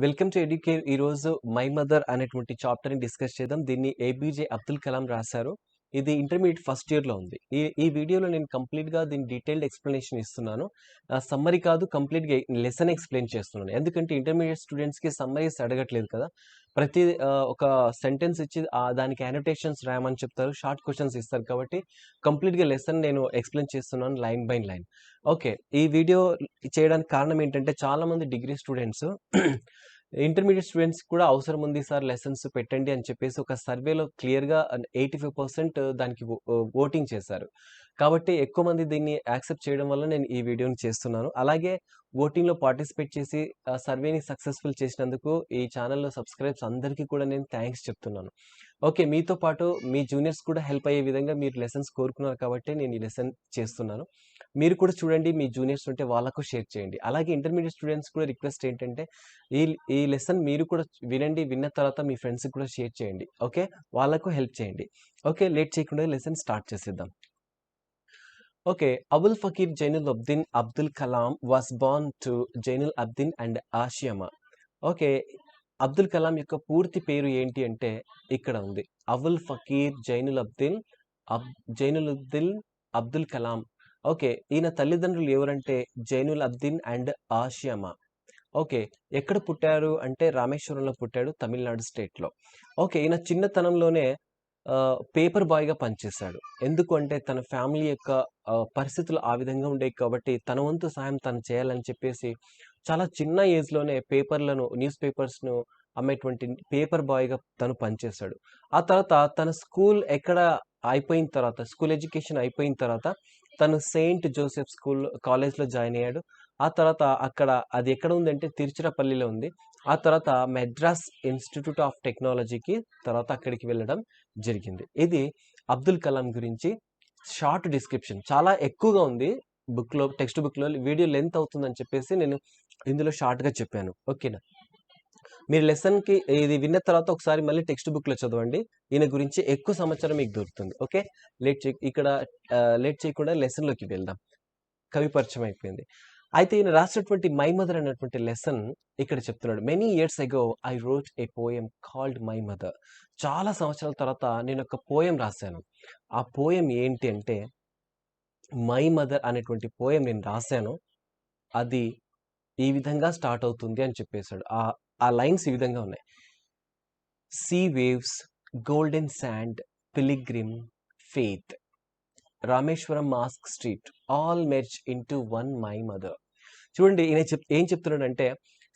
Welcome to educare. ఈరోజు my mother అనేటువంటి చాప్టర్ని discuss చేద్దాం. దీన్ని ఏబీజే అబ్దుల్ కలాం రాశారు. ఇది ఇంటర్మీడియట్ ఫస్ట్ ఇయర్లో ఉంది. ఈ వీడియోలో నేను కంప్లీట్గా దీని డీటెయిల్డ్ ఎక్స్ప్లెనేషన్ ఇస్తున్నాను. సమ్మరీ కాదు, కంప్లీట్గా లెసన్ ఎక్స్ప్లెయిన్ చేస్తున్నాను. ఎందుకంటే ఇంటర్మీడియట్ స్టూడెంట్స్కి సమ్మరీస్ అడగట్లేదు కదా. ప్రతి ఒక సెంటెన్స్ ఇచ్చి దానికి యానోటేషన్స్ రాయమని చెప్తారు, షార్ట్ క్వశ్చన్స్ ఇస్తారు. కాబట్టి కంప్లీట్గా లెసన్ నేను ఎక్స్ప్లెయిన్ చేస్తున్నాను లైన్ బై లైన్. ఓకే, ఈ వీడియో చేయడానికి కారణం ఏంటంటే చాలామంది డిగ్రీ స్టూడెంట్స్ ఇంటర్మీడియట్ స్టూడెంట్స్ కూడా అవసరం ఉంది సార్ లెసన్స్ పెట్టండి అని చెప్పేసి ఒక సర్వేలో క్లియర్గా 85% దానికి ఓటింగ్ చేశారు. కాబట్టి ఎక్కువ మంది దీన్ని యాక్సెప్ట్ చేయడం వల్ల నేను ఈ వీడియోని చేస్తున్నాను. అలాగే ఓటింగ్లో పార్టిసిపేట్ చేసి సర్వేని సక్సెస్ఫుల్ చేసినందుకు ఈ ఛానల్లో సబ్స్క్రైబ్స్ అందరికీ కూడా నేను థ్యాంక్స్ చెప్తున్నాను. ఓకే, మీతో పాటు మీ జూనియర్స్ కూడా హెల్ప్ అయ్యే విధంగా మీరు లెసన్స్ కోరుకున్నారు కాబట్టి నేను ఈ లెసన్ చేస్తున్నాను. మీరు కూడా చూడండి, మీ జూనియర్స్ ఉంటే వాళ్ళకు షేర్ చేయండి. అలాగే ఇంటర్మీడియట్ స్టూడెంట్స్ కూడా రిక్వెస్ట్ ఏంటంటే ఈ ఈ లెసన్ మీరు కూడా వినండి, విన్న తర్వాత మీ ఫ్రెండ్స్కి కూడా షేర్ చేయండి. ఓకే, వాళ్ళకు హెల్ప్ చేయండి. ఓకే, లేట్ చేయకుండా లెసన్ స్టార్ట్ చేసేద్దాం. Okay, Abul Fakir Jainulobbin Abdul Kalam was born to Jainul Abdin and Ashiyama. Okay, Abdul Kalam యొక్క పూర్తి పేరు ఏంటి అంటే ఇక్కడ ఉంది. అబుల్ ఫకీర్ జైనులుద్దీన్ అబ్దుల్ కలాం. ఓకే, ఈయన తల్లిదండ్రులు ఎవరంటే జైనుల్ అబ్దీన్ అండ్ ఆషియమా. ఓకే, ఎక్కడ పుట్టారు అంటే రామేశ్వరంలో పుట్టాడు, తమిళనాడు స్టేట్లో. ఓకే, ఈయన చిన్నతనంలోనే పేపర్ బాయ్గా పనిచేశాడు. ఎందుకు అంటే తన ఫ్యామిలీ యొక్క పరిస్థితులు ఆ విధంగా ఉండేవి కాబట్టి తన వంతు సహాయం తను చేయాలని చెప్పేసి చాలా చిన్న ఏజ్లోనే న్యూస్ పేపర్స్ను అమ్మేటువంటి పేపర్ బాయ్గా తను పనిచేశాడు. ఆ తర్వాత తన స్కూల్ స్కూల్ ఎడ్యుకేషన్ అయిపోయిన తర్వాత తను సెయింట్ జోసెఫ్ కాలేజ్లో జాయిన్ అయ్యాడు. ఆ తర్వాత అది ఎక్కడ ఉందంటే తిరుచిరాపల్లిలో ఉంది. ఆ తర్వాత మెడ్రాస్ ఇన్స్టిట్యూట్ ఆఫ్ టెక్నాలజీకి తర్వాత అక్కడికి వెళ్ళడం జరిగింది. ఇది అబ్దుల్ కలాం గురించి షార్ట్ డిస్క్రిప్షన్. చాలా ఎక్కువగా ఉంది టెక్స్ట్ బుక్లో. వీడియో లెంత్ అవుతుందని చెప్పేసి నేను ఇందులో షార్ట్గా చెప్పాను. ఓకేనా, మీరు లెసన్కి ఇది విన్న తర్వాత ఒకసారి మళ్ళీ టెక్స్ట్ బుక్లో చదవండి. ఈయన గురించి ఎక్కువ సమాచారం మీకు దొరుకుతుంది. ఓకే, లేట్ చేయకుండా లెసన్లోకి వెళ్దాం. కవి పరిచయం అయిపోయింది. అయితే ఈయన రాసినటువంటి మై మదర్ అనేటువంటి లెసన్ ఇక్కడ చెప్తున్నాడు. Many years ago I wrote a poem called my mother. చాలా సంవత్సరాల తర్వాత నేను ఒక పోయం రాశాను. ఆ పోయం ఏంటి అంటే మై మదర్ అనేటువంటి పోయం నేను రాశాను. అది ఈ విధంగా స్టార్ట్ అవుతుంది అని చెప్పేశాడు. ఆ లైన్స్ ఈ విధంగా ఉన్నాయి. See waves, golden sand, pilgrim, faith, Rameswaram mask street, all merge into one my mother. చూడండి, ఈయన ఏం చెప్తున్నాడంటే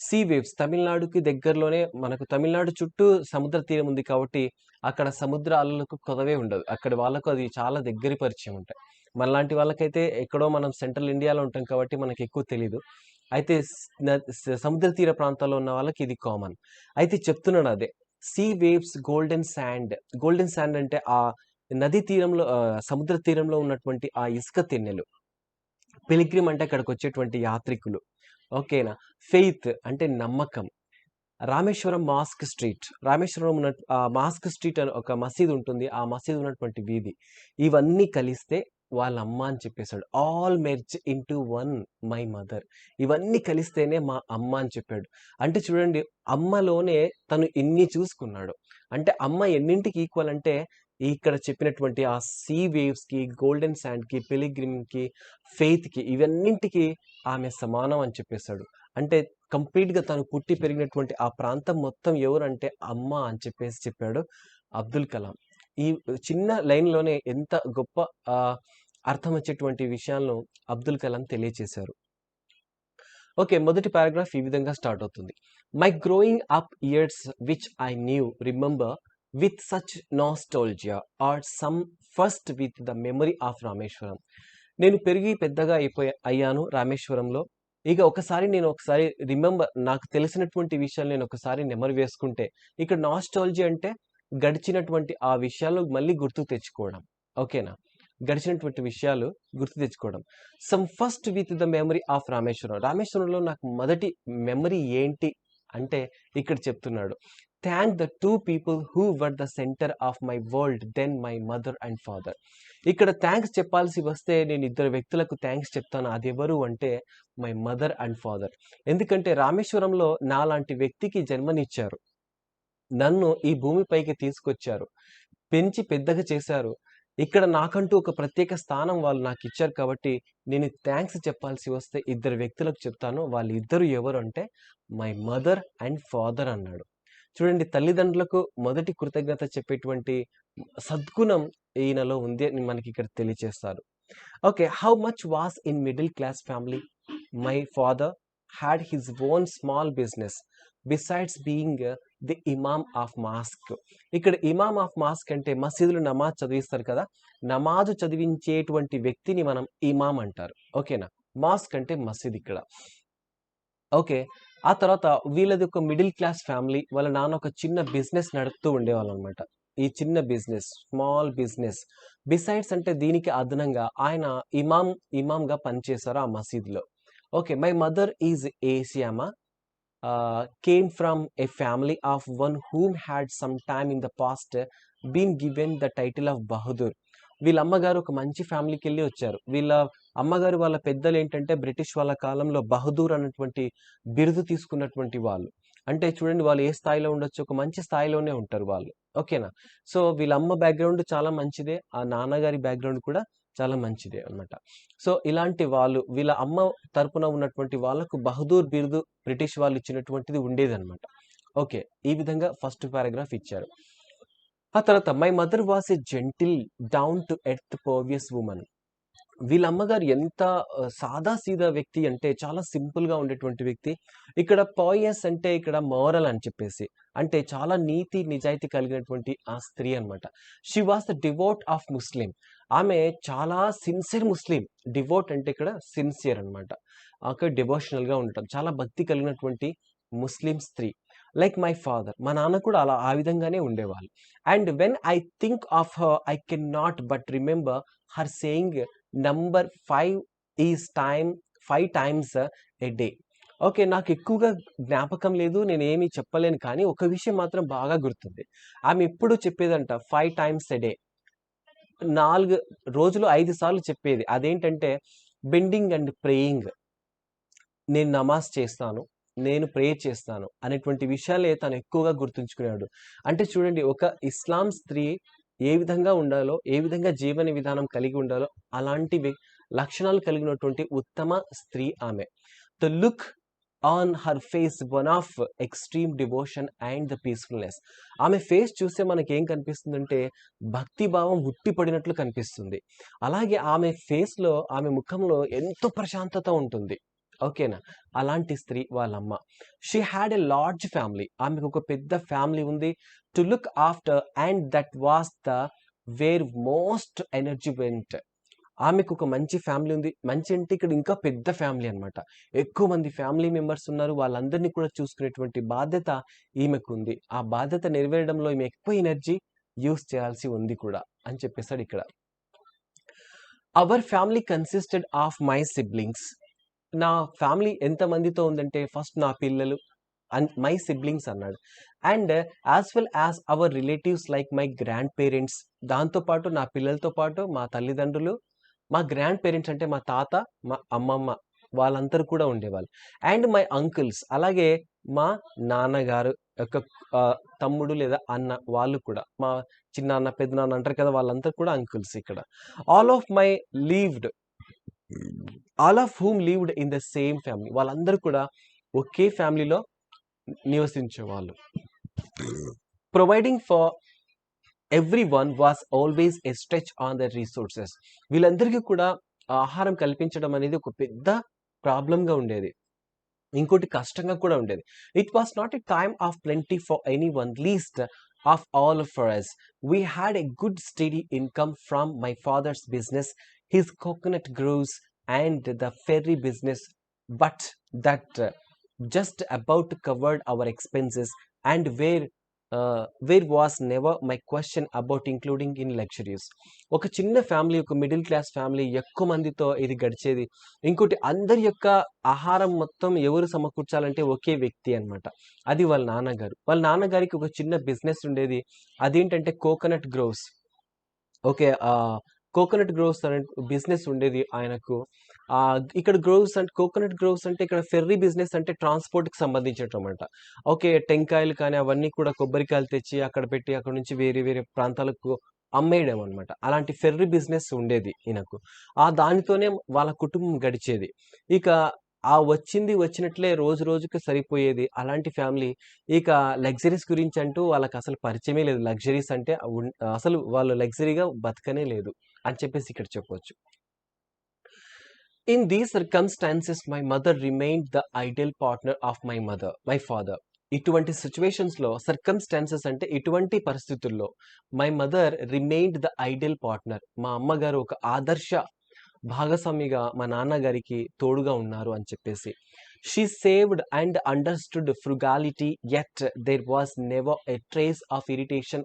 సీ వేవ్స్, తమిళనాడుకి దగ్గరలోనే, మనకు తమిళనాడు చుట్టూ సముద్ర తీరం ఉంది కాబట్టి అక్కడ సముద్ర అలలకు కొదవే ఉండదు. అక్కడ వాళ్ళకు అది చాలా దగ్గర పరిచయం ఉంటాయి. మనలాంటి వాళ్ళకైతే ఎక్కడో మనం సెంట్రల్ ఇండియాలో ఉంటాం కాబట్టి మనకి ఎక్కువ తెలీదు. అయితే సముద్ర తీర ప్రాంతాల్లో ఉన్న వాళ్ళకి ఇది కామన్. అయితే చెప్తున్నాడు అదే సీ వేవ్స్, గోల్డెన్ శాండ్ అంటే ఆ నదీ తీరంలో సముద్ర తీరంలో ఉన్నటువంటి ఆ ఇసుక తిన్నెలు. పిలిగ్రిమ్ అంటే అక్కడికి వచ్చేటువంటి యాత్రికులు. ఓకేనా, ఫెయిత్ అంటే నమ్మకం. రామేశ్వరం మాస్క్ స్ట్రీట్, రామేశ్వరం ఉన్న మాస్క్ స్ట్రీట్ అని ఒక మసీదు ఉంటుంది. ఆ మసీదు ఉన్నటువంటి వీధి, ఇవన్నీ కలిస్తే వాళ్ళ అమ్మ అని చెప్పేశాడు. All merge into one my mother. ఇవన్నీ కలిస్తేనే మా అమ్మ అని చెప్పాడు. అంటే చూడండి, అమ్మలోనే తను ఇన్ని చూసుకున్నాడు. అంటే అమ్మ ఎన్నింటికి ఈక్వల్ అంటే ఇక్కడ చెప్పినటువంటి ఆ సీ వేవ్స్కి, గోల్డెన్ శాండ్కి, పిలిగ్రిమ్కి, ఫెయిత్కి, ఇవన్నింటికి ఆమె సమానం అని చెప్పేశాడు. అంటే కంప్లీట్గా తను పుట్టి పెరిగినటువంటి ఆ ప్రాంతం మొత్తం ఎవరంటే అమ్మ అని చెప్పేసి చెప్పాడు అబ్దుల్ కలాం. ఈ చిన్న లైన్లోనే ఎంత గొప్ప అర్థం వచ్చేటువంటి విషయాలను అబ్దుల్ కలాం తెలియచేశారు. ఓకే, మొదటి పారాగ్రాఫ్ ఈ విధంగా స్టార్ట్ అవుతుంది. My growing up years which I knew remember with such nostalgia are some first with the memory of Rameswaram. నేను పెరిగి పెద్దగా అయ్యాను రామేశ్వరంలో. ఇక నేను ఒకసారి నాకు తెలిసినటువంటి విషయాలు నేను ఒకసారి నెమరు వేసుకుంటే, ఇక్కడ నాస్టాలజీ అంటే గడిచినటువంటి ఆ విషయాలు మళ్ళీ గుర్తు తెచ్చుకోవడం. ఓకేనా, గడిచినటువంటి విషయాలు గుర్తు తెచ్చుకోవడం. Some first with the memory of రామేశ్వరంలో నాకు మొదటి మెమరీ ఏంటి అంటే ఇక్కడ చెప్తున్నాడు. Thank the two people who were the center of my world then my mother and father. ఇక్కడ థ్యాంక్స్ చెప్పాల్సి వస్తే నేను ఇద్దరు వ్యక్తులకు థ్యాంక్స్ చెప్తాను. అది ఎవరు అంటే మై మదర్ అండ్ ఫాదర్. ఎందుకంటే రామేశ్వరంలో నాలాంటి వ్యక్తికి జన్మనిచ్చారు, నన్ను ఈ భూమిపైకి తీసుకొచ్చారు, పెంచి పెద్దగా చేశారు. ఇక్కడ నాకంటూ ఒక ప్రత్యేక స్థానం వాళ్ళు నాకు ఇచ్చారు. కాబట్టి నేను థ్యాంక్స్ చెప్పాల్సి వస్తే ఇద్దరు వ్యక్తులకు చెప్తాను. వాళ్ళిద్దరు ఎవరు అంటే మై మదర్ అండ్ ఫాదర్ అన్నాడు. చూడండి, తల్లిదండ్రులకు మొదటి కృతజ్ఞత చెప్పేటువంటి సద్గుణం ఈయనలో ఉంది అని మనకి ఇక్కడ తెలియచేస్తారు. Okay, how much was in middle class family? My father had his own small business besides being the imam of mosque. ఇక్కడ ఇమామ్ ఆఫ్ మాస్క్ అంటే మసీదులు నమాజ్ చదివిస్తారు కదా, నమాజు చదివించేటువంటి వ్యక్తిని మనం ఇమామ్ అంటారు. ఓకేనా, మాస్క్ అంటే మసీద్ ఇక్కడ. ఓకే, ఆ తర్వాత వీళ్ళది ఒక మిడిల్ క్లాస్ ఫ్యామిలీ. వాళ్ళ నాన్న ఒక చిన్న బిజినెస్ నడుపుతూ ఉండేవాళ్ళు అనమాట. ఈ చిన్న బిజినెస్, స్మాల్ బిజినెస్. బిసైడ్స్ అంటే దీనికి అదనంగా ఆయన ఇమామ్గా పనిచేశారు ఆ మసీద్లో. Okay, my mother is Ashiamma, came from a family of one whom had some time in the past been given the title of Bahadur. వీళ్ళ అమ్మగారు ఒక మంచి ఫ్యామిలీకి వెళ్ళి వచ్చారు. వీళ్ళ అమ్మగారు వాళ్ళ పెద్దలు ఏంటంటే బ్రిటిష్ వాళ్ళ కాలంలో బహదూర్ అన్నటువంటి బిరుదు తీసుకున్నటువంటి వాళ్ళు. అంటే చూడండి, వాళ్ళు ఏ స్థాయిలో ఉండొచ్చు, ఒక మంచి స్థాయిలోనే ఉంటారు వాళ్ళు. ఓకేనా, సో వీళ్ళ అమ్మ బ్యాక్గ్రౌండ్ చాలా మంచిదే, ఆ నాన్నగారి బ్యాక్గ్రౌండ్ కూడా చాలా మంచిదే అన్నమాట. సో ఇలాంటి వాళ్ళు, వీళ్ళ అమ్మ తరపున ఉన్నటువంటి వాళ్ళకు బహదూర్ బిరుదు బ్రిటిష్ వాళ్ళు ఇచ్చినటువంటిది ఉండేదన్నమాట. ఓకే, ఈ విధంగా ఫస్ట్ పారాగ్రాఫ్ ఇచ్చారు. ఆ తర్వాత my mother was a gentle down to earth pious woman. వీళ్ళ అమ్మగారు ఎంత సాదా సీదా వ్యక్తి అంటే చాలా సింపుల్ గా ఉండేటువంటి వ్యక్తి. ఇక్కడ పాయస్ అంటే ఇక్కడ మోరల్ అని చెప్పేసి, అంటే చాలా నీతి నిజాయితీ కలిగినటువంటి ఆ స్త్రీ అన్నమాట. She was the devout of Muslim. ఆమె చాలా సిన్సియర్ ముస్లిం. డివోట్ అంటే ఇక్కడ సిన్సియర్ అన్నమాట. అక్కడ డివోషనల్ గా ఉండటం, చాలా భక్తి కలిగినటువంటి ముస్లిం స్త్రీ. లైక్ మై ఫాదర్, మా నాన్న కూడా అలా ఆ విధంగానే ఉండేవాళ్ళు. And when I think of her I can not but remember her saying number 5 is time 5 times a day. Okay, నాకు ఎక్కువగా జ్ఞాపకం లేదు, నేను ఏమీ చెప్పలేను, కానీ ఒక విషయం మాత్రం బాగా గుర్తుంది. ఆమె ఎప్పుడు చెప్పేదంట 5 టైమ్స్ ఎ డే, 4 రోజులు 5 సార్లు చెప్పేది. అదేంటంటే బెండింగ్ అండ్ ప్రేయింగ్. నేను నమాజ్ చేస్తాను, నేను ప్రే చేస్తాను అనేటువంటి విషయాలే తను ఎక్కువగా గుర్తుంచుకునేవాడు. అంటే చూడండి, ఒక ఇస్లాం స్త్రీ ఏ విధంగా ఉండాలో, ఏ విధంగా జీవన విధానం కలిగి ఉండాలో అలాంటి లక్షణాలు కలిగినటువంటి ఉత్తమ స్త్రీ ఆమె. The look on her face one of extreme devotion and the peacefulness. ఆమె ఫేస్ చూస్తే మనకి ఏం కనిపిస్తుందంటే భక్తి భావం ఉట్టిపడినట్లు కనిపిస్తుంది. అలాగే ఆమె ఫేస్ లో, ఆమె ముఖంలో ఎంతో ప్రశాంతత ఉంటుంది. ఓకేనా, అలాంటి స్త్రీ వాళ్ళమ్మ. She had a large family. ఆమెకు ఒక పెద్ద ఫ్యామిలీ ఉంది. To look after and that was the wear most energy vent. ఆమెకు ఒక మంచి ఫ్యామిలీ ఉంది. మంచి అంటే ఇక్కడ ఇంకా పెద్ద ఫ్యామిలీ అన్నమాట. ఎక్కువ మంది ఫ్యామిలీ మెంబర్స్ ఉన్నారు. వాళ్ళందరినీ కూడా చూసుకునేటువంటి బాధ్యత ఈమెకు ఉంది. ఆ బాధ్యత నెరవేరడంలో ఈమె ఎక్కువ ఎనర్జీ యూస్ చేయాల్సి ఉంది కూడా అని చెప్పేశాడు ఇక్కడ. Our family consisted of my siblings. నా ఫ్యామిలీ ఎంత మందితో ఉందంటే ఫస్ట్ నా పిల్లలు అండ్ మై సిబ్లింగ్స్ అన్నాడు. And as well as our relatives like my grand parents. దాంతోపాటు నా పిల్లలతో పాటు మా తల్లిదండ్రులు, మా గ్రాండ్ పేరెంట్స్ అంటే మా తాత, మా అమ్మమ్మ, వాళ్ళందరూ కూడా ఉండేవాళ్ళు. అండ్ మై అంకుల్స్, అలాగే మా నాన్నగారు యొక్క తమ్ముడు లేదా అన్న, వాళ్ళు కూడా, మా చిన్నాన్న పెద్దనాన్న అంటారు కదా, వాళ్ళందరూ కూడా అంకుల్స్ ఇక్కడ. All of my lived all of whom lived in the same family. వాళ్ళందరూ కూడా ఒకే ఫ్యామిలీలో నివసించేవాళ్ళు. Providing for everyone was always a stretch on the resources. వీళ్ళందరికీ కూడా ఆహారం కల్పించడం అనేది ఒక పెద్ద ప్రాబ్లంగా ఉండేది, ఇంకోటి కష్టంగా కూడా ఉండేది. It was not a time of plenty for any one, least of all for us. We had a good steady income from my father's business, his coconut groves and the ferry business, but that just about covered our expenses and were where was never my question about including in luxuries. ఒక చిన్న family, ఒక middle class family, ఎక్కువ మందితో ఇది గడిచేది. ఇంకోటి, అందరి యొక్క ఆహారం మొత్తం ఎవరు సమకూర్చాలంటే ఒకే వ్యక్తి అన్నమాట. అది వాళ్ళ నాన్నగారు. వాళ్ళ నాన్నగారికి ఒక చిన్న బిజినెస్ ఉండేది. అదేంటంటే coconut groves. Okay. Coconut groves అనే బిజినెస్ ఉండేది ఆయనకు. ఇక్కడ గ్రోవ్స్ అంటే, కోకోనట్ గ్రోవ్స్ అంటే ఇక్కడ ఫెర్రీ బిజినెస్ అంటే ట్రాన్స్‌పోర్ట్‌కి సంబంధించినటనమాట. ఓకే. టెంకాయలు కానీ అవన్నీ కూడా కొబ్బరికాయలు తెచ్చి అక్కడ పెట్టి అక్కడి నుంచి వేరే వేరే ప్రాంతాలకు అమ్మేయడం అనమాట. అలాంటి ఫెర్రీ బిజినెస్ ఉండేది ఈయనకు. దానితోనే వాళ్ళ కుటుంబం గడిచేది. ఇక వచ్చింది వచ్చినట్లే రోజు రోజుకి సరిపోయేది. అలాంటి ఫ్యామిలీ ఇక లగ్జరీస్ గురించి అంటూ వాళ్ళకసలు పరిచయమే లేదు. లగ్జరీస్ అంటే అసలు వాళ్ళు లగ్జరీగా బతకనే లేదు అని చెప్పేసి ఇక్కడ చెప్పొచ్చు. In these circumstances my mother remained the ideal partner of my father. ఇటువంటి సిట్యుయేషన్స్‌లో, సర్కమ్‌స్టాన్సెస్ అంటే ఇటువంటి పరిస్థితుల్లో, my mother remained the ideal partner. మా అమ్మగారు ఒక ఆదర్శ భాగస్వామిగా మా నాన్నగారికి తోడుగా ఉన్నారు అని చెప్పేసి. She saved and understood frugality, yet there was never a trace of irritation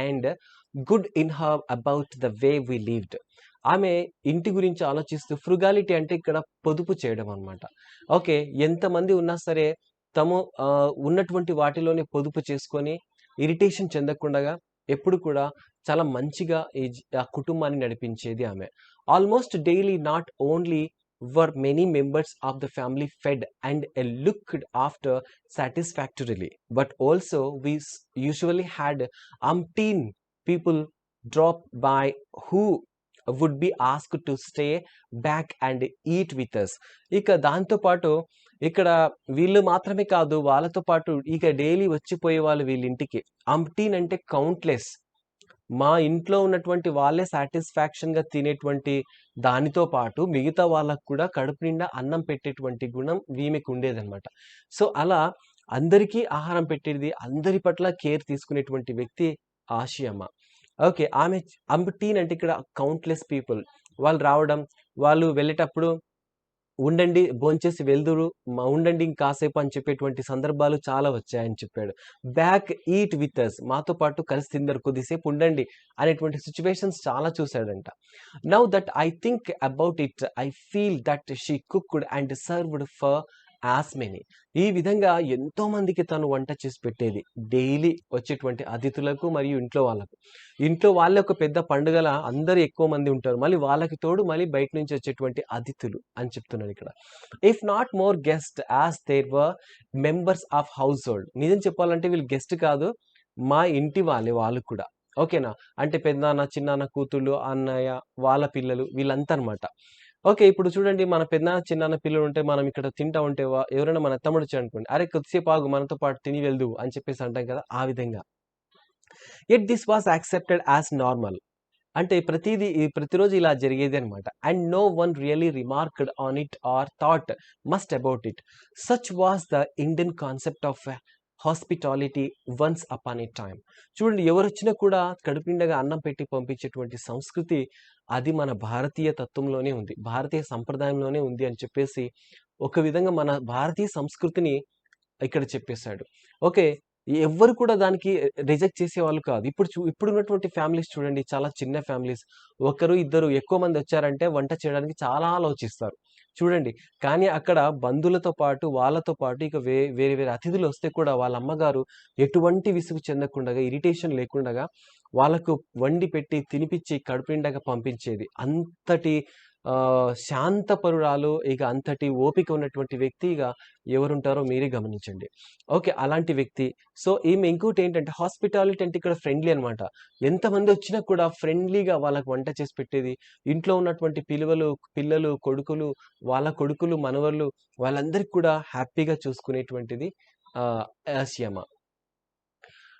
and good in her about the way we lived. ఆమె ఇంటి గురించి ఆలోచిస్తూ, ఫ్రుగాలిటీ అంటే ఇక్కడ పొదుపు చేయడం అన్నమాట. ఓకే. ఎంతమంది ఉన్నా సరే తాము ఉన్నటువంటి వాటిలోనే పొదుపు చేసుకొని ఇరిటేషన్ చెందకుండగా ఎప్పుడు కూడా చాలా మంచిగా ఆ కుటుంబాన్ని నడిపించేది ఆమె. Almost daily not only were many members of the family fed and looked after satisfactorily, but also we usually had umpteen people drop by who would be asked to stay back and eat with us. ఇక దాంతో పాటు ఇక్కడ వీళ్ళు మాత్రమే కాదు, వాళ్ళతో పాటు ఇక డైలీ వచ్చిపోయే వాళ్ళు వీళ్ళింటికి. అంప్టీన్ అంటే కౌంట్లెస్. మా ఇంట్లో ఉన్నటువంటి వాళ్ళే సాటిస్ఫాక్షన్‌గా తినేటువంటి దానితో పాటు మిగతా వాళ్ళకి కూడా కడుపు నిండా అన్నం పెట్టేటువంటి గుణం ఈమెకుండేదనమాట. సో, అలా అందరికీ ఆహారం పెట్టేది, అందరి పట్ల కేర్ తీసుకునేటువంటి వ్యక్తి ఆషియమ్మ. ఓకే. ఆమె అంబటీన్ అంటే ఇక్కడ కౌంట్‌లెస్ పీపుల్. వాళ్ళు రావడం, వాళ్ళు వెళ్ళేటప్పుడు ఉండండి, భోంచేసి వెళ్దురు, ఉండండి ఇంకాసేపు అని చెప్పేటువంటి సందర్భాలు చాలా వచ్చాయని చెప్పాడు. బ్యాక్ ఈట్ విత్ అస్, మాతో పాటు కలిసి తిందరు, కొద్దిసేపు ఉండండి అనేటువంటి సిట్యుయేషన్స్ చాలా చూసాడంట. Now that I think about it, I feel that she cooked and served for as many. ఈ విధంగా ఎంతో మందికి తను వంట చేసి పెట్టేది. డైలీ వచ్చేటువంటి అతిథులకు మరియు ఇంట్లో వాళ్ళకు. ఇంట్లో వాళ్ళే ఒక పెద్ద పండుగల అందరూ ఎక్కువ మంది ఉంటారు. మళ్ళీ వాళ్ళకి తోడు మళ్ళీ బయట నుంచి వచ్చేటువంటి అతిథులు అని చెప్తున్నాడు ఇక్కడ. If not more guest as there were members of household. నిజం చెప్పాలంటే వీళ్ళు గెస్ట్ కాదు, మా ఇంటి వాళ్ళే వాళ్ళు కూడా. ఓకేనా? అంటే పెదనాన్న, చిన్నాన్న కూతుళ్ళు, అన్నయ్య, వాళ్ళ పిల్లలు వీళ్ళంతా అనమాట. ఓకే. ఇప్పుడు చూడండి, మన పెదనాన్న, చిన్నాన్న పిల్లలు ఉంటే మనం ఇక్కడ తింటా ఉంటే ఎవరైనా మన తమ్ముడు వచ్చాడనుకోండి, "అరే కొద్దిసేపు ఆగు, మనతో పాటు తిని వెళ్దువు" అని చెప్పేసి అంటాం కదా! ఆ విధంగా. Yet this was accepted as normal. అంటే ప్రతిరోజు ఇలా జరిగేది అనమాట. And no one really remarked on it or thought much about it. Such was the Indian concept of hospitality once upon a time. చూడండి, ఎవరొచ్చినా కూడా కడుపు నిండగా అన్నం పెట్టి పంపించేటువంటి సంస్కృతి అది మన భారతీయ తత్వంలోనే ఉంది. భారతీయ సంప్రదాయంలోనే ఉంది అని చెప్పేసి ఒక విధంగా మన భారతీయ సంస్కృతిని ఇక్కడ చెప్పేశాడు. ఓకే. ఎవ్వరు కూడా దానికి రిజెక్ట్ చేసేవాళ్ళు కాదు. ఇప్పుడున్నటువంటి ఫ్యామిలీస్ చూడండి, చాలా చిన్న ఫ్యామిలీస్. ఒకరు, ఇద్దరు, ఎక్కువ మంది వచ్చారంటే వంట చేయడానికి చాలా ఆలోచిస్తారు. చూడండి, కానీ అక్కడ బంధువులతో పాటు, వాళ్ళతో పాటు ఇక వేరే వేరే అతిథులు వస్తే కూడా వాళ్ళ అమ్మగారు ఎటువంటి విసుగు చెందకుండగా, ఇరిటేషన్ లేకుండగా వాళ్ళకు వండి పెట్టి, తినిపిచ్చి, కడుపు నిండగా పంపించేది. అంతటి శాంతపరురాలు, ఇక అంతటి ఓపిక ఉన్నటువంటి వ్యక్తి ఇక ఎవరుంటారో మీరే గమనించండి. ఓకే. అలాంటి వ్యక్తి. సో, ఈమె ఇంకోటేంటంటే హాస్పిటాలిటీ అంటే ఇక్కడ ఫ్రెండ్లీ అనమాట. ఎంతమందొచ్చినా కూడా ఫ్రెండ్లీగా వాళ్ళకి వంట చేసి పెట్టేది. ఇంట్లో ఉన్నటువంటి పిల్లలు, కొడుకులు, వాళ్ళ కొడుకులు, మనవళ్ళు వాళ్ళందరికి కూడా హ్యాపీగా చూసుకునేటువంటిది Ashiamma.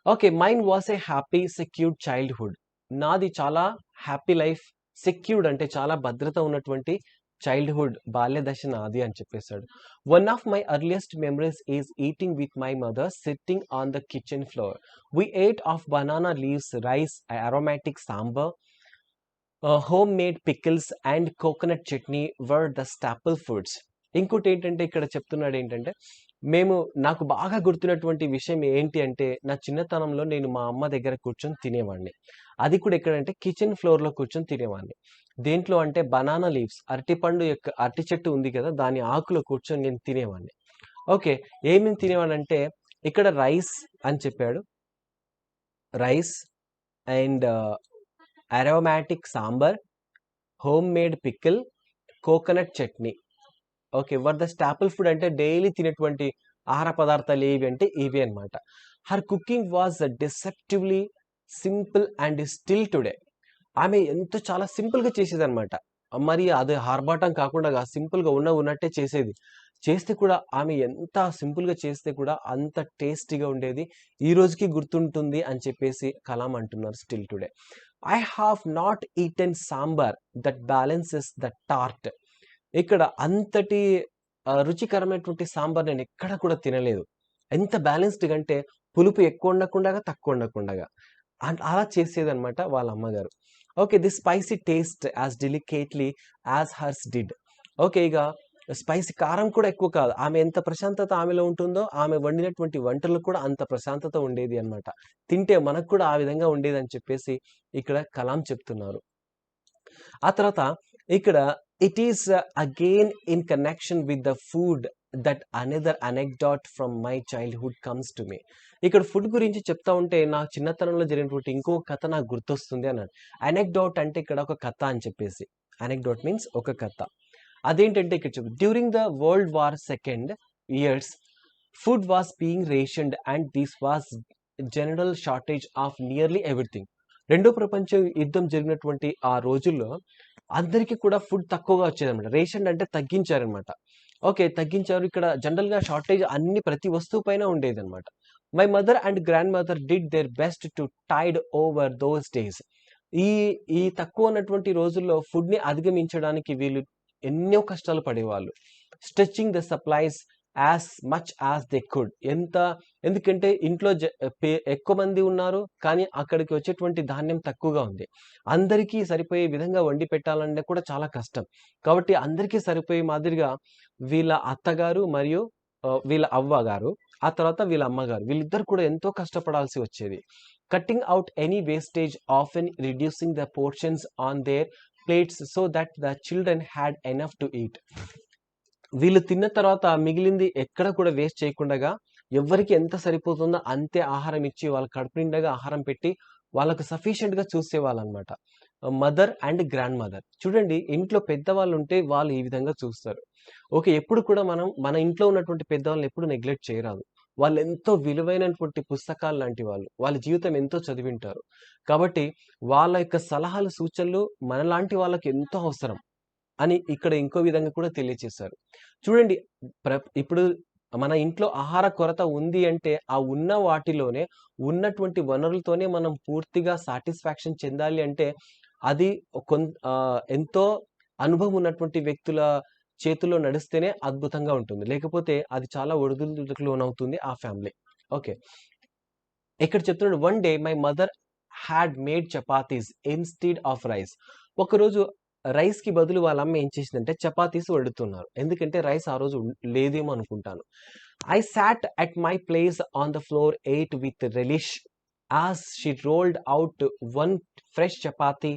Okay. Mine was a happy secured childhood. నాది చాలా హ్యాపీ లైఫ్. సెక్యూర్డ్ అంటే చాలా భద్రత ఉన్నటువంటి చైల్డ్‌హుడ్, బాల్య దశ నాది అని చెప్పేసాడు. One of my earliest memories is eating with my mother sitting on the kitchen floor. We ate off banana leaves, rice, aromatic sambar, home made pickles and coconut chutney were the staple foods. ఇంకోటేంటంటే ఇక్కడ చెప్తున్నాడేంటంటే, మేము నాకు బాగా గుర్తున్నటువంటి విషయం ఏంటి అంటే, నా చిన్నతనంలో నేను మా అమ్మ దగ్గర కూర్చొని తినేవాడిని. అది కూడా ఎక్కడంటే కిచెన్ ఫ్లోర్‌లో కూర్చొని తినేవాడిని. దేంట్లో అంటే బనానా లీవ్స్ అరటిపండు యొక్క అరటి చెట్టు ఉంది కదా! దాని ఆకులో కూర్చొని నేను తినేవాడిని. ఓకే. ఏమేమి తినేవాడినంటే ఇక్కడ రైస్ అని చెప్పాడు. Rice and aromatic sambar, home made pickle, coconut chutney. Okay. Were the staple food అంటే డైలీ తినేటువంటి ఆహార పదార్థాలు ఏవి అంటే ఇవి అన్నమాట. Her cooking was deceptively simple and still today. ఆమె ఎంతో చాలా సింపుల్‌గా చేసేదన్నమాట. మరి అది ఆర్భాటం కాకుండా సింపుల్‌గా ఉన్నట్టే చేసేది. చేస్తే కూడా ఆమె ఎంత సింపుల్‌గా చేస్తే కూడా అంత టేస్టీగా ఉండేది. ఈ రోజుకి గుర్తుంటుంది అని చెప్పేసి కలాం అంటున్నారు still today. I have not eaten sambar that balances the tart. ఇక్కడ అంతటి రుచికరమైనటువంటి సాంబార్ నేనెక్కడ కూడా తినలేదు. ఎంత బ్యాలెన్స్‌డ్‌గా అంటే పులుపు ఎక్కువ ఉండకుండగా, తక్కువ ఉండకుండగా. అలా చేసేదనమాట వాళ్ళ అమ్మగారు. Okay. The spicy taste as delicately as hers did. Okay. ఇక స్పైసీ కారం కూడా ఎక్కువ కాదు. ఆమె ఎంత ప్రశాంతత ఆమెలో ఉంటుందో, ఆమె వండినటువంటి వంటల్లో కూడా అంత ప్రశాంతత ఉండేది అన్నమాట. తింటే మనకు కూడా ఆ విధంగా ఉండేదని చెప్పేసి ఇక్కడ కలాం చెప్తున్నారు. ఆ తర్వాత ఇక్కడ it is again in connection with the food that another anecdote from my childhood comes to me. ఇక్కడ ఫుడ్ గురించి చెప్తా ఉంటే నా చిన్నతనంలో జరిగినటువంటి ఇంకో కథ నాకు గుర్తొస్తుంది అన్నాడు. అనెక్డాట్ అంటే ఇక్కడ ఒక కథ అని చెప్పేసి. అనెక్డాట్ మీన్స్ ఒక కథ. అదేంటంటే ఇక్కడ చెప్పు during the world war second years food was being rationed and this was general shortage of nearly everything. రెండో ప్రపంచ యుద్ధం జరిగినటువంటి ఆ రోజుల్లో అందరికీ కూడా ఫుడ్ తక్కువగా వచ్చేదన్నమాట. రేషన్ అంటే తగ్గించారనమాట. ఓకే. తగ్గించారు. ఇక్కడ జనరల్‌గా షార్టేజ్ ప్రతి వస్తువు పైన ఉండేదన్నమాట. My mother and grandmother did their best to tide over those days. ఈ ఈ తక్కువ ఉన్నటువంటి రోజుల్లో ఫుడ్‌ని అధిగమించడానికి వీళ్ళు ఎన్నో కష్టాలు పడేవాళ్ళు. Stretching the supplies as much as they could. ఎందుకంటే ఇంట్లో ఎక్కువ మంది ఉన్నారు. కానీ అక్కడికి వచ్చేటువంటి ధాన్యం తక్కువగా ఉంది. అందరికీ సరిపోయే విధంగా వండి పెట్టాలంటే కూడా చాలా కష్టం. కాబట్టి అందరికీ సరిపోయే మాదిరిగా వీళ్ళ అత్తగారు మరియు వీళ్ళ అవ్వగారు, ఆ తర్వాత వీళ్ళ అమ్మగారు వీళ్ళిద్దరూ కూడా ఎంతో కష్టపడాల్సి వచ్చేది. Cutting out any wastage often reducing the portions on their plates so that the children had enough to eat. వీళ్ళు తిన్న తర్వాత మిగిలింది ఎక్కడ కూడా వేస్ట్ చేయకుండగా ఎవరికి ఎంత సరిపోతుందో అంతే ఆహారం ఇచ్చి వాళ్ళ కడుపు నిండగా ఆహారం పెట్టి వాళ్ళకు సఫిషియెంట్‌గా చూసేవాళ్ళనమాట. Mother and grandmother. చూడండి ఇంట్లో పెద్దవాళ్ళు ఉంటే వాళ్ళు ఈ విధంగా చూస్తారు. ఓకే. ఎప్పుడు కూడా మనం మన ఇంట్లో ఉన్నటువంటి పెద్దవాళ్ళని ఎప్పుడు నెగ్లెక్ట్ చేయరాదు. వాళ్ళెంతో విలువైనటువంటి పుస్తకాలు లాంటి వాళ్ళు. వాళ్ళ జీవితం ఎంతో చదివింటారు. కాబట్టి వాళ్ళ యొక్క సలహాలు, సూచనలు మనలాంటి వాళ్ళకి ఎంతో అవసరం అని ఇక్కడ ఇంకో విధంగా కూడా తెలియచేశారు. చూడండి ఇప్పుడు మన ఇంట్లో ఆహార కొరత ఉంది అంటే ఆ ఉన్న వాటిలోనే ఉన్నటువంటి వనరులతోనే మనం పూర్తిగా సాటిస్ఫాక్షన్ చెందాలి అంటే అది ఎంతో అనుభవం ఉన్నటువంటి వ్యక్తుల చేతుల్లో నడిస్తేనే అద్భుతంగా ఉంటుంది. లేకపోతే అది చాలా ఒడిదుడుకులకు లోనవుతుంది ఆ ఫ్యామిలీ. ఓకే. ఇక్కడ చెప్తున్నాడు one day my mother had made chapatis instead of rice. ఒకరోజు రైస్‌కి బదులు వాళ్ళ అమ్మ ఏం చేసిందంటే చపాతీస్ వండుతున్నారు. ఎందుకంటే రైస్ ఆ రోజు లేదేమో అనుకుంటాను. I sat at my place on the floor ate with relish as she rolled out one fresh chapati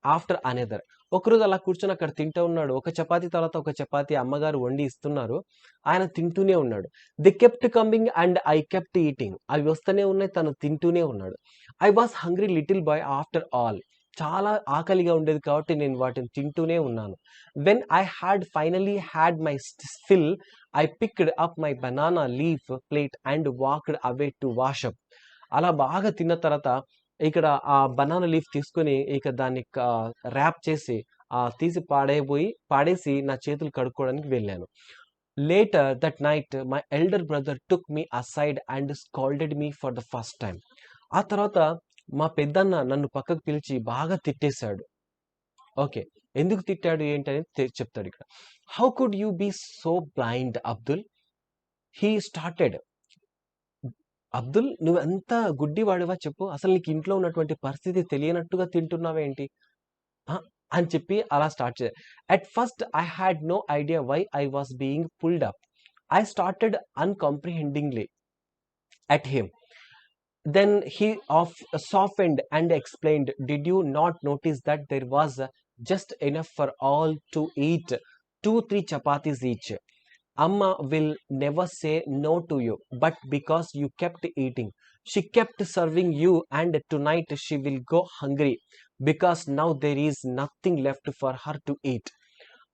after another. ఒకరోజు అలా కూర్చొని అక్కడ తింటూ ఉన్నాడు. ఒక చపాతీ తర్వాత ఒక చపాతీ అమ్మగారు వండి ఇస్తున్నారు. ఆయన తింటూనే ఉన్నాడు. They kept coming and I kept eating. అవి వస్తూనే ఉన్నాయి. తను తింటూనే ఉన్నాడు. I was hungry little boy after all. చాలా ఆకలిగా ఉండేది కాబట్టి నేను వాటిని తింటూనే ఉన్నాను. When I had finally had my fill I picked up my banana leaf plate and walked away to wash up. అలా బాగా తిన్న తర్వాత ఇక్కడ ఆ బనానా లీఫ్ తీసుకొని ఇక దాన్ని ర్యాప్ చేసి తీసి పాడేసి నా చేతులు కడుక్కోవడానికి వెళ్ళాను. Later that night my elder brother took me aside and scalded me for the first time. ఆ తర్వాత మా పెద్దన్న నన్ను పక్కకు పిలిచి బాగా తిట్టేశాడు. ఓకే. ఎందుకు తిట్టాడు ఏంటనేది చెప్తాడు ఇక్కడ. How could you be so blind Abdul? He started. అబ్దుల్ నువ్వెంత గుడ్డివాడివా చెప్పు. అసలు నీకు ఇంట్లో ఉన్నటువంటి పరిస్థితి తెలియనట్టుగా తింటున్నావేంటి? అని చెప్పి అలా స్టార్ట్ చేశారు. At first I had no idea why I was being pulled up. I started uncomprehendingly at him. Then he softened and explained, did you not notice that there was just enough for all to eat 2-3 chapatis each? Amma will never say no to you, but because you kept eating, she kept serving you, and tonight she will go hungry because now there is nothing left for her to eat.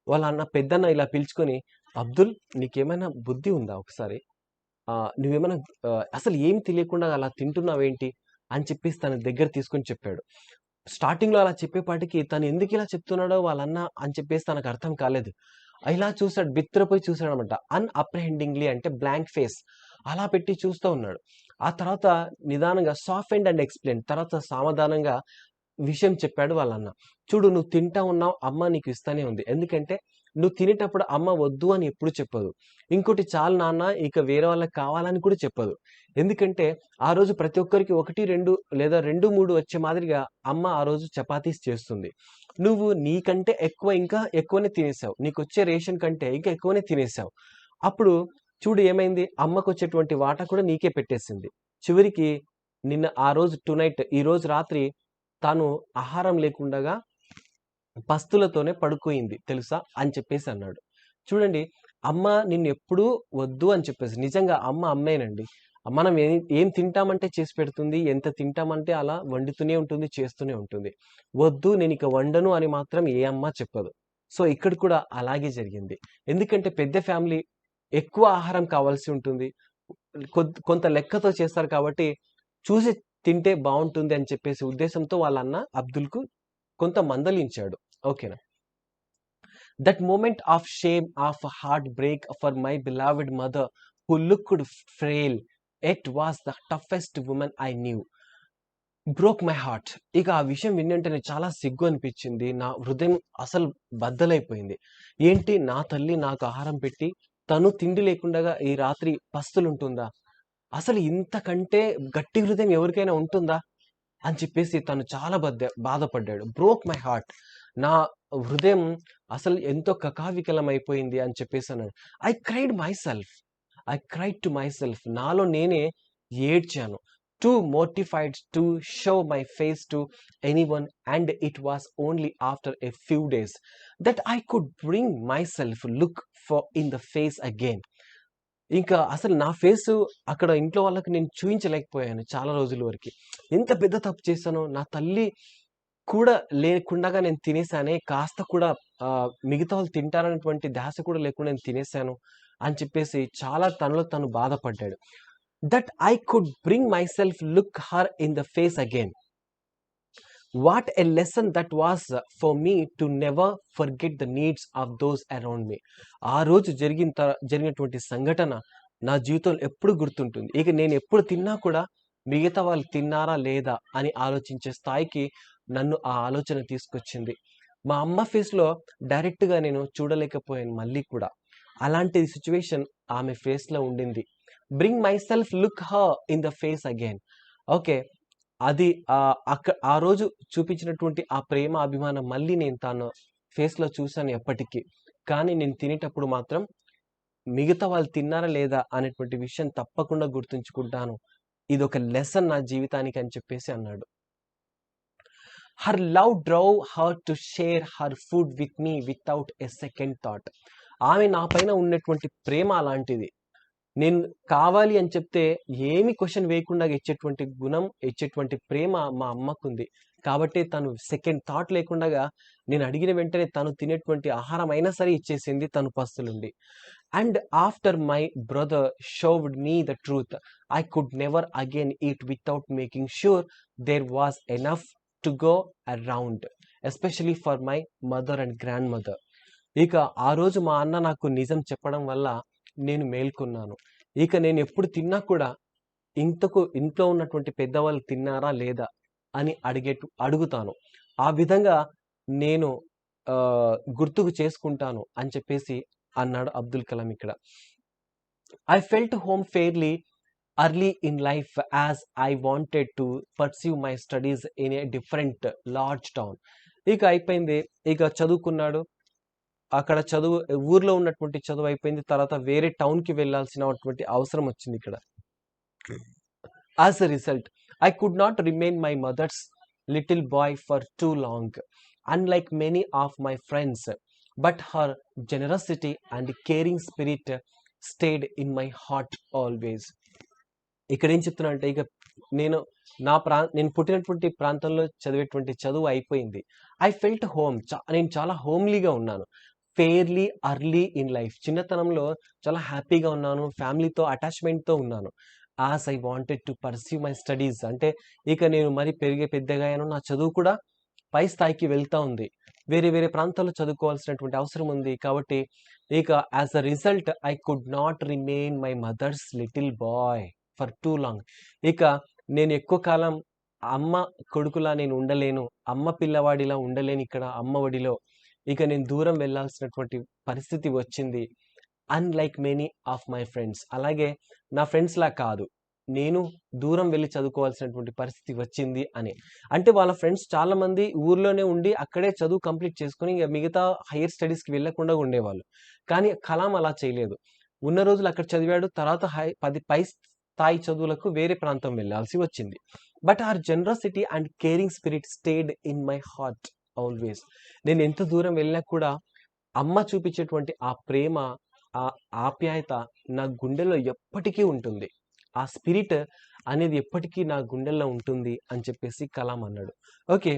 వాళ్ళ అన్న పెద్దన్న ఇలా పిలుచుకొని, అబ్దుల్ నీకేమైనా బుద్ధి ఉందా ఒకసారి, నువ్వేమైనా అసలు ఏమి తెలియకుండా అలా తింటున్నావేంటి అని చెప్పేసి తన దగ్గర తీసుకొని చెప్పాడు. స్టార్టింగ్లో అలా చెప్పేపాటికి తను ఎందుకు ఇలా చెప్తున్నాడో వాళ్ళన్న అని చెప్పేసి తనకు అర్థం కాలేదు. ఇలా చూసాడు, బిత్తరపోయి చూసాడు అనమాట. అన్అప్రహెండింగ్లీ అంటే బ్లాంక్ ఫేస్ అలా పెట్టి చూస్తూ ఉన్నాడు. ఆ తర్వాత నిదానంగా సాఫ్ట్ అండ్ ఎక్స్ప్లెయిన్, తర్వాత సమాధానంగా విషయం చెప్పాడు వాళ్ళన్న. చూడు, నువ్వు తింటా ఉన్నావు, అమ్మ నీకు ఇస్తానే ఉంది. ఎందుకంటే నువ్వు తినేటప్పుడు అమ్మ వద్దు అని ఎప్పుడు చెప్పదు. ఇంకోటి, చాలు నాన్న, ఇక వేరే వాళ్ళకి కావాలని కూడా చెప్పదు. ఎందుకంటే ఆ రోజు ప్రతి ఒక్కరికి 1, 2 లేదా 2, 3 వచ్చే మాదిరిగా అమ్మ ఆ రోజు చపాతీస్ చేస్తుంది. నువ్వు నీకంటే ఎక్కువ, ఇంకా ఎక్కువనే తినేసావు. నీకు వచ్చే రేషన్ కంటే ఇంకా ఎక్కువనే తినేసావు. అప్పుడు చూడు ఏమైంది, అమ్మకు వచ్చేటువంటి వాటా కూడా నీకే పెట్టేసింది. చివరికి నిన్న ఆ రోజు టునైట్, ఈ రోజు రాత్రి తాను ఆహారం లేకుండగా పస్తులతోనే పడుకోయింది తెలుసా అని చెప్పేసి అన్నాడు. చూడండి, అమ్మ నిన్ను ఎప్పుడూ వద్దు అని చెప్పేసి, నిజంగా అమ్మ అమ్మేనండి. మనం ఏం తింటామంటే చేసి పెడుతుంది, ఎంత తింటామంటే అలా వండుతూనే ఉంటుంది, చేస్తూనే ఉంటుంది. వద్దు నేను ఇక వండను అని మాత్రం ఏ అమ్మ చెప్పదు. సో ఇక్కడ కూడా అలాగే జరిగింది. ఎందుకంటే పెద్ద ఫ్యామిలీ, ఎక్కువ ఆహారం కావాల్సి ఉంటుంది, కొంత లెక్కతో చేస్తారు కాబట్టి చూసి తింటే బాగుంటుంది అని చెప్పేసి ఉద్దేశంతో వాళ్ళ అన్న అబ్దుల్కు కొంత మందలించాడు. ఓకేనా. That moment of shame, of heart break for my beloved mother who looked frail, it was the toughest woman I knew, broke my heart. ఇక ఆ విషయం విన్నంటేనే చాలా సిగ్గు అనిపించింది. నా హృదయం అసలు బద్దలైపోయింది. ఏంటి, నా తల్లి నాకు ఆహారం పెట్టి తను తిండి లేకుండా ఈ రాత్రి పస్తులుంటుందా? అసలు ఇంతకంటే గట్టి హృదయం ఎవరికైనా ఉంటుందా అని చెప్పేసి తను చాలా బాధపడ్డాడు. బ్రోక్ మై హార్ట్, నా హృదయం అసలు ఎంతో కకావికలమైపోయింది అని చెప్పేసి అన్నాడు. I cried to myself, నాలో నేనే ఏడ్చాను. Too mortified to show my face to anyone, and it was only after a few days that I could bring myself look for in the face again. ఇంకా అసలు నా face అక్కడ ఇంట్లో వాళ్ళకి నేను చూయించలేకపోయాను చాలా రోజుల వరకు. ఎంత పెద్ద తప్పు చేశానో, నా తల్లి కూడా లేకుండగా నేను తినేసానే, కాస్త కూడా మిగతా వాళ్ళు తింటారనేటువంటి ధ్యాస కూడా లేకుండా నేను తినేసాను అని చెప్పేసి చాలా తనలో తను బాధపడ్డాడు. That I could bring myself look her in the face again. What a lesson that was for me to never forget the needs of those around me. ఆ రోజు జరిగినటువంటి సంఘటన నా జీవితంలో ఎప్పుడు గుర్తుంటుంది. ఇక నేను ఎప్పుడు తిన్నా కూడా మిగతా వాళ్ళు తిన్నారా లేదా అని ఆలోచించే స్థాయికి నన్ను ఆ ఆలోచన తీసుకొచ్చింది. మా అమ్మ ఫేస్లో డైరెక్ట్గా నేను చూడలేకపోయాను మళ్ళీ కూడా. అలాంటి సిచ్యువేషన్ ఆమె ఫేస్లో ఉండింది. Bring myself look her in the face again. Okay, అది ఆ రోజు చూపించినటువంటి ఆ ప్రేమ, అభిమానం మళ్ళీ నేను తన ఫేస్లో చూశాను ఎప్పటికీ. కానీ నేను తినేటప్పుడు మాత్రం మిగతా వాళ్ళు తిన్నారా లేదా అనేటువంటి విషయం తప్పకుండా గుర్తుంచుకుంటాను. ఇది ఒక లెసన్ నా జీవితానికి అని చెప్పేసి అన్నాడు. Her love drove her to share her food with me without a second thought. ఆమె నా పైన ఉన్నటువంటి ప్రేమ అలాంటిది. నేను కావాలి అని చెప్తే ఏమి క్వశ్చన్ వేయకుండా ఇచ్చేటువంటి గుణం, ఇచ్చేటువంటి ప్రేమ మా అమ్మకుంది. కాబట్టి తను సెకండ్ థాట్ లేకుండా నేను అడిగిన వెంటనే తను తినేటువంటి ఆహారం అయినా సరే ఇచ్చేసింది తను పస్తులుండి. And after my brother showed me the truth, I could never again eat without making sure there was enough to go around, especially for my mother and grandmother. ఇక ఆ రోజు మా అన్న నాకు నిజం చెప్పడం వల్ల నేను మేల్కొన్నాను. ఇక నేను ఎప్పుడు తిన్నా కూడా ఇంట్లో ఉన్నటువంటి పెద్దవాళ్ళు తిన్నారా లేదా అని అడుగుతాను. ఆ విధంగా నేను గుర్తుకు చేసుకుంటాను అని చెప్పేసి అన్నాడు అబ్దుల్ కలాం ఇక్కడ. I felt home fairly early in life as I wanted to pursue my studies in a different large town. ఇక అయిపోయింది, ఇక చదువుకున్నాడు. అక్కడ ఊర్లో ఉన్నటువంటి చదువు అయిపోయింది. తర్వాత వేరే టౌన్‌కి వెళ్ళాల్సినటువంటి అవసరం వచ్చింది ఇక్కడ. As a result, I could not remain my mother's little boy for too long, unlike many of my friends. But her generosity and caring spirit stayed in my heart always. ఇక్కడ ఏం చెప్తున్నా అంటే ఇక నేను నేను పుట్టినటువంటి ప్రాంతంలో చదివేటువంటి చదువు అయిపోయింది. I felt home. నేను చాలా హోమ్లీగా ఉన్నాను. Fairly early in life. చిన్నతనంలో చాలా హ్యాపీగా ఉన్నాను. ఫ్యామిలీతో అటాచ్మెంట్తో ఉన్నాను. As I wanted to pursue my studies. అంటే ఇక నేను మరి పెద్దగా అయ్యాను. నా చదువు కూడా పై స్థాయికి వెళ్తా ఉంది. వేరే వేరే ప్రాంతాల్లో చదువుకోవాల్సినటువంటి అవసరం ఉంది. కాబట్టి ఇక as a result I could not remain my mother's little boy for two long. ఇక నేను ఎక్కువ కాలం అమ్మ కొడుకులా నేను ఉండలేను. అమ్మ పిల్లవాడిలా ఉండలేను ఇక్కడ అమ్మ ఒడిలో. ఇక నేను దూరం వెళ్ళాల్సినటువంటి పరిస్థితి వచ్చింది. Unlike many of my friends. అలాగే నా ఫ్రెండ్స్‌లా కాదు. నేను దూరం వెళ్లి చదువుకోవాల్సినటువంటి పరిస్థితి వచ్చింది అని. అంటే వాళ్ళ ఫ్రెండ్స్ చాలామంది ఊర్లోనే ఉండి అక్కడే చదువు కంప్లీట్ చేసుకొని ఇక మిగతా హైయర్ స్టడీస్‌కి వెళ్ళకుండా ఉండేవాళ్ళు. కానీ కలాం అలా చేయలేదు. ఉన్న రోజులు అక్కడ చదివాడు. తర్వాత 10 పై స్థాయి చదువులకు వేరే ప్రాంతం వెళ్ళాల్సి వచ్చింది. But her generosity and caring spirit stayed in my heart always. నేను ఎంత దూరం వెళ్ళినా కూడా అమ్మ చూపించేటువంటి ఆ ప్రేమ, ఆ ఆప్యాయత నా గుండెల్లో ఎప్పటికీ ఉంటుంది. ఆ స్పిరిట్ అనేది ఎప్పటికీ నా గుండెల్లో ఉంటుంది అని చెప్పేసి కలాం అన్నాడు. ఓకే.